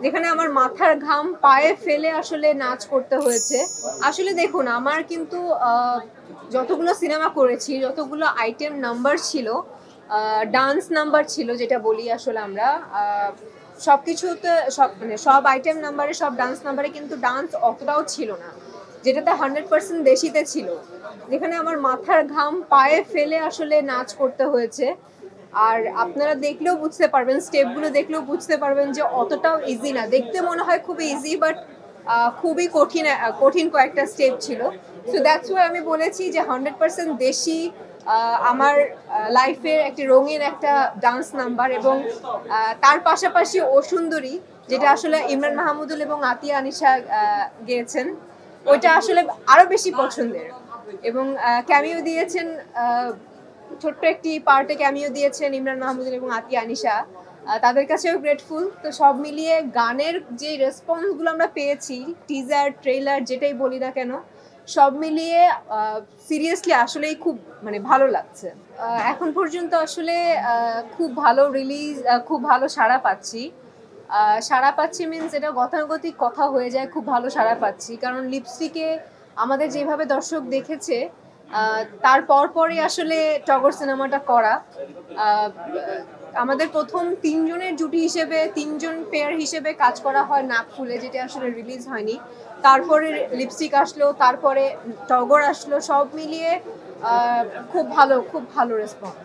যেখানে আমার মাথার ঘাম পায়ে ফেলে আসলে নাচ করতে হয়েছে। আসলে দেখুন আমার কিন্তু যতগুলো সিনেমা করেছি, যতগুলো আইটেম নাম্বার ছিল, ডান্স নাম্বার ছিল যেটা বলি আসলে আমরা, সবকিছুতে সব আইটেম নাম্বারে, সব ডান্স নাম্বারে কিন্তু ডান্স অতটাও ছিল না, যেটাতে 100% দেশিতে ছিল। যেখানে আমার মাথার ঘাম পায়ে ফেলে আসলে নাচ করতে হয়েছে। আর আপনারা দেখলেও বুঝতে পারবেন, স্টেপগুলো দেখলেও বুঝতে পারবেন যে অতটাও ইজি না। দেখতে মনে হয় খুবই ইজি, বাট খুবই কঠিন কঠিন কয়েকটা স্টেপ ছিল। সো দ্যাটস ওয়াই আমি বলেছি যে 100% দেশি আমার লাইফের একটি রঙিন একটা ডান্স নাম্বার। এবং তার পাশাপাশি ও সুন্দরী, যেটা আসলে ইমরান মাহমুদুল এবং আতিয়া আনিশা গেয়েছেন, ওইটা আসলে আরো বেশি পছন্দের। এবং ক্যামিও দিয়েছেন, ছোট্ট একটি পার্টে ক্যামিও দিয়েছেন ইমরান মাহমুদুল এবং আতিয়া আনিশা। তাদের কাছেও গ্রেটফুল। তো সব মিলিয়ে গানের যে রেসপন্সগুলো আমরা পেয়েছি, টিজার ট্রেলার যেটাই বলি না কেন, সব মিলিয়ে সিরিয়াসলি আসলেই খুব ভালো লাগছে। এখন পর্যন্ত আসলে খুব ভালো রিলিজ, খুব ভালো সাড়া পাচ্ছি। সাড়া পাচ্ছি মিনস এটা গতানুগতিক কথা হয়ে যায়, খুব ভালো সাড়া পাচ্ছি। কারণ লিপস্টিকে আমাদের যেভাবে দর্শক দেখেছে, তার পরই আসলে টগর সিনেমাটা করা। আমাদের প্রথম তিনজনের জুটি হিসেবে, তিনজন পেয়ার হিসেবে কাজ করা হয় নাক ফুলে, যেটা আসলে রিলিজ হয়নি। তারপরে লিপস্টিক আসলো, তারপরে টগর আসলো, সব মিলিয়ে খুব ভালো রেসপন্স।